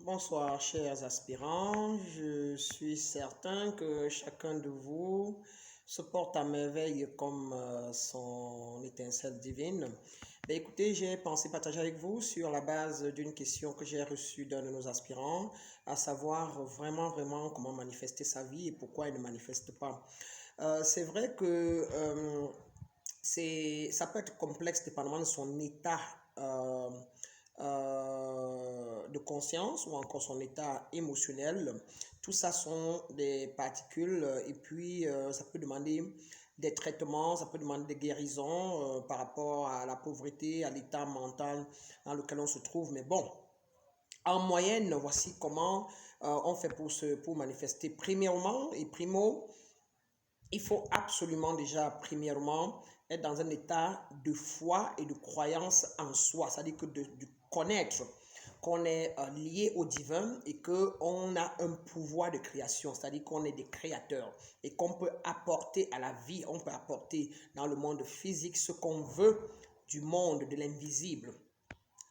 Bonsoir, chers aspirants. Je suis certain que chacun de vous se porte à merveille comme son étincelle divine. Écoutez, j'ai pensé partager avec vous sur la base d'une question que j'ai reçue d'un de nos aspirants, à savoir vraiment comment manifester sa vie et pourquoi il ne manifeste pas. C'est vrai que ça peut être complexe dépendamment de son état euh, de conscience ou encore son état émotionnel. Tout ça sont des particules et puis ça peut demander des traitements, ça peut demander des guérisons par rapport à la pauvreté, à l'état mental dans lequel on se trouve. Mais bon, en moyenne, voici comment on fait pour manifester. Premièrement et primo, il faut absolument déjà, premièrement, être dans un état de foi et de croyance en soi, c'est-à-dire que de connaître qu'on est lié au divin et qu'on a un pouvoir de création, c'est-à-dire qu'on est des créateurs et qu'on peut apporter à la vie, on peut apporter dans le monde physique ce qu'on veut du monde de l'invisible.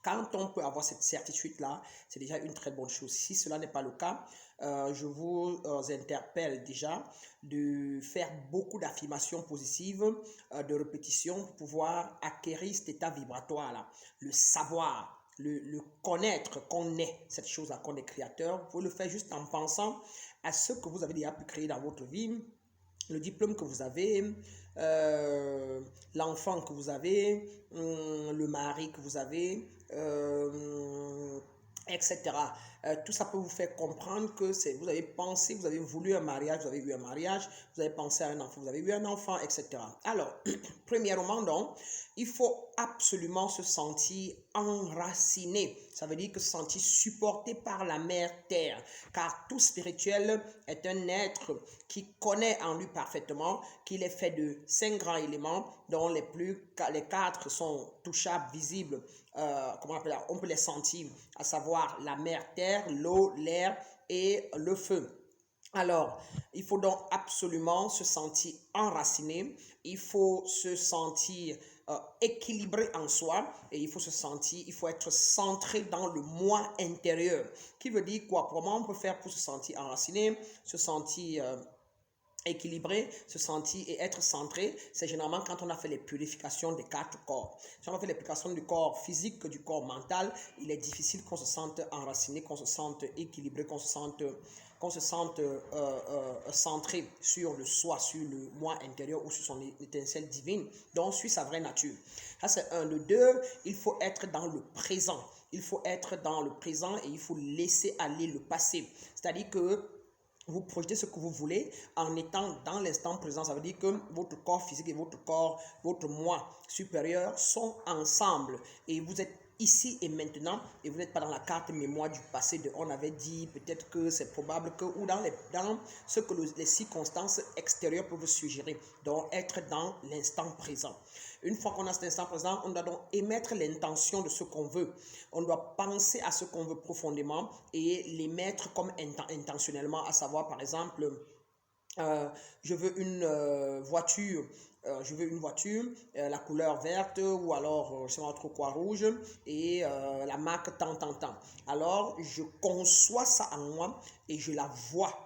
Quand on peut avoir cette certitude-là, c'est déjà une très bonne chose. Si cela n'est pas le cas, je vous interpelle déjà de faire beaucoup d'affirmations positives, de répétitions pour pouvoir acquérir cet état vibratoire-là, le savoir. Le connaître qu'on est cette chose-là, qu'on est créateur. Vous pouvez le faire juste en pensant à ce que vous avez déjà pu créer dans votre vie, le diplôme que vous avez, l'enfant que vous avez, le mari que vous avez, etc. Tout ça peut vous faire comprendre que vous avez pensé, vous avez voulu un mariage, vous avez eu un mariage, vous avez pensé à un enfant, vous avez eu un enfant, etc. Alors, premièrement, donc, il faut absolument se sentir enraciné. Ça veut dire que se sentir supporté par la mère terre, car tout spirituel est un être qui connaît en lui parfaitement qu'il est fait de 5 grands éléments, dont les 4 sont touchables, visibles, on peut les sentir, à savoir la mer terre, l'eau, l'air et le feu. Alors, il faut donc absolument se sentir enraciné, il faut se sentir équilibré en soi et il faut être centré dans le moi intérieur. Qui veut dire quoi? Comment on peut faire pour se sentir enraciné, se sentir équilibré, se sentir et être centré, c'est généralement quand on a fait les purifications des 4 corps. Si on a fait les purifications du corps physique, du corps mental, il est difficile qu'on se sente enraciné, qu'on se sente équilibré, qu'on se sente centré sur le soi, sur le moi intérieur ou sur son étincelle divine, donc sur sa vraie nature. Ça c'est un. Le deux, il faut être dans le présent. Il faut être dans le présent et il faut laisser aller le passé. C'est-à-dire que vous projetez ce que vous voulez en étant dans l'instant présent. Ça veut dire que votre corps physique et votre moi supérieur sont ensemble et vous êtes ici et maintenant et vous n'êtes pas dans la carte mémoire du passé de on avait dit, peut-être que c'est probable que, ou dans ce que les circonstances extérieures peuvent suggérer. Donc être dans l'instant présent. Une fois qu'on a cet instant présent, on doit donc émettre l'intention de ce qu'on veut. On doit penser à ce qu'on veut profondément et l'émettre comme intentionnellement, à savoir par exemple, je veux une voiture. La couleur verte ou alors, je sais pas trop quoi, rouge et la marque tant. Alors, je conçois ça en moi et je la vois.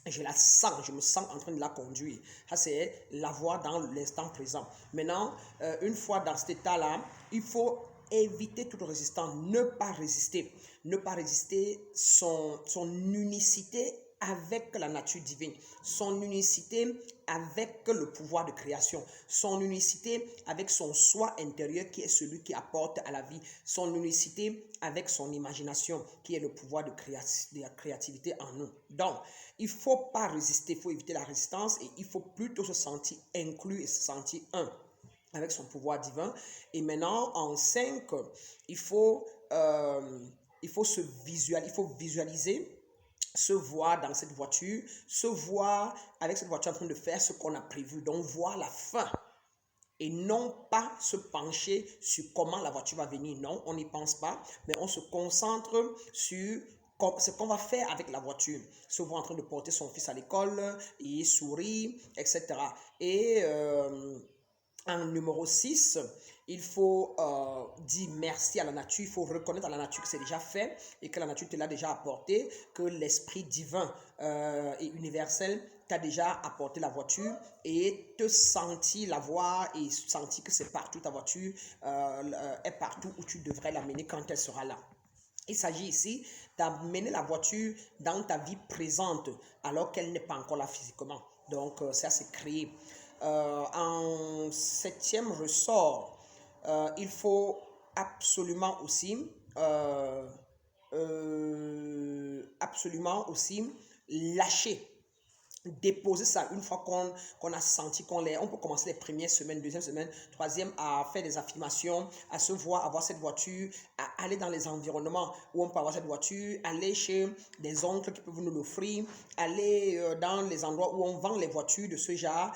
Je la sens, je me sens en train de la conduire. Ça, c'est la voir dans l'instant présent. Maintenant, une fois dans cet état-là, il faut éviter toute résistance, ne pas résister. Ne pas résister son unicité avec la nature divine, son unicité avec le pouvoir de création, son unicité avec son soi intérieur qui est celui qui apporte à la vie, son unicité avec son imagination qui est le pouvoir de la créativité en nous. Donc, il ne faut pas résister, il faut éviter la résistance et il faut plutôt se sentir inclus et se sentir un avec son pouvoir divin. Et maintenant, en 5, il faut, il faut visualiser, se voir dans cette voiture, se voir avec cette voiture en train de faire ce qu'on a prévu, donc voir la fin. Et non pas se pencher sur comment la voiture va venir. Non, on n'y pense pas, mais on se concentre sur ce qu'on va faire avec la voiture. Se voir en train de porter son fils à l'école, et sourire, etc. Et En numéro 6, il faut dire merci à la nature, il faut reconnaître à la nature que c'est déjà fait et que la nature te l'a déjà apporté, que l'esprit divin et universel t'a déjà apporté la voiture et te sentir la voir et sentir que c'est partout ta voiture est partout où tu devrais l'amener quand elle sera là. Il s'agit ici d'amener la voiture dans ta vie présente alors qu'elle n'est pas encore là physiquement. Donc, ça c'est créé. En 7e ressort, il faut absolument aussi, lâcher, déposer ça une fois qu'on a senti qu'on l'est. On peut commencer les premières semaines, deuxième semaine, troisième à faire des affirmations, à se voir, avoir cette voiture, à aller dans les environnements où on peut avoir cette voiture, aller chez des oncles qui peuvent nous l'offrir, aller dans les endroits où on vend les voitures de ce genre,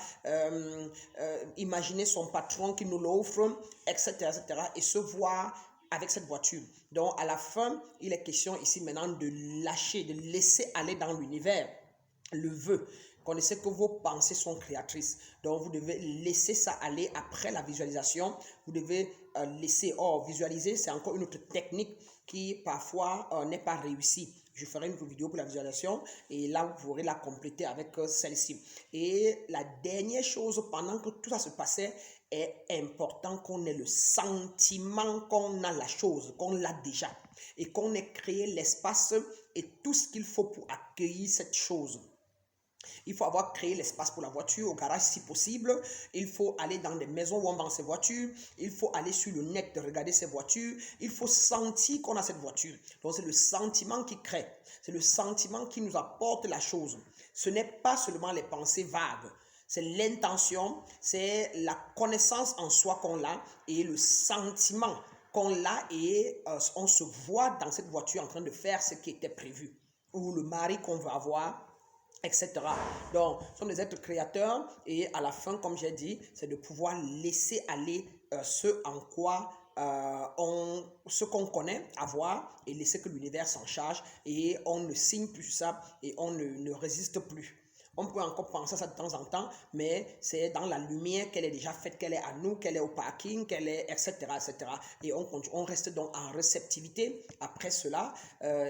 imaginer son patron qui nous l'offre, etc., etc., et se voir avec cette voiture. Donc à la fin, il est question ici maintenant de lâcher, de laisser aller dans l'univers le vœu. Connaissez que vos pensées sont créatrices. Donc, vous devez laisser ça aller après la visualisation. Vous devez laisser. Or, visualiser, c'est encore une autre technique qui parfois n'est pas réussie. Je ferai une vidéo pour la visualisation et là, vous pourrez la compléter avec celle-ci. Et la dernière chose, pendant que tout ça se passait, est important qu'on ait le sentiment qu'on a la chose, qu'on l'a déjà et qu'on ait créé l'espace et tout ce qu'il faut pour accueillir cette chose. Il faut avoir créé l'espace pour la voiture au garage si possible. Il faut aller dans des maisons où on vend ces voitures. Il faut aller sur le net regarder ces voitures. Il faut sentir qu'on a cette voiture. Donc c'est le sentiment qui crée. C'est le sentiment qui nous apporte la chose. Ce n'est pas seulement les pensées vagues. C'est l'intention, c'est la connaissance en soi qu'on a et le sentiment qu'on a et on se voit dans cette voiture en train de faire ce qui était prévu. Ou le mari qu'on veut avoir, etc. Donc, nous sommes des êtres créateurs et à la fin, comme j'ai dit, c'est de pouvoir laisser aller ce en quoi ce qu'on connaît, avoir et laisser que l'univers s'en charge et on ne signe plus ça et on ne résiste plus. On peut encore penser à ça de temps en temps, mais c'est dans la lumière qu'elle est déjà faite, qu'elle est à nous, qu'elle est au parking, qu'elle est, etc., etc. Et on reste donc en réceptivité après cela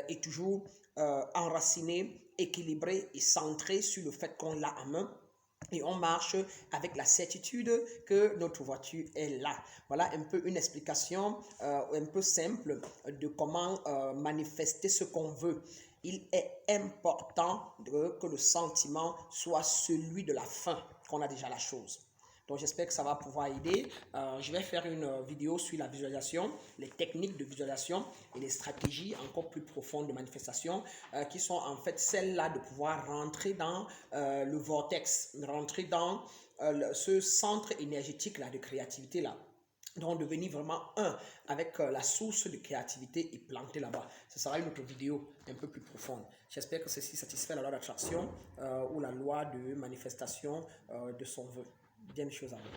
et toujours enraciné, équilibré et centré sur le fait qu'on l'a en main. Et on marche avec la certitude que notre voiture est là. Voilà un peu une explication un peu simple de comment manifester ce qu'on veut. Il est important que le sentiment soit celui de la fin, qu'on a déjà la chose. Donc, j'espère que ça va pouvoir aider. Je vais faire une vidéo sur la visualisation, les techniques de visualisation et les stratégies encore plus profondes de manifestation qui sont en fait celles-là de pouvoir rentrer dans le vortex, rentrer dans ce centre énergétique-là de créativité-là. Donc, devenir vraiment un avec la source de créativité et planter là-bas. Ce sera une autre vidéo un peu plus profonde. J'espère que ceci satisfait la loi d'attraction ou la loi de manifestation de son vœu. Bien des choses à voir.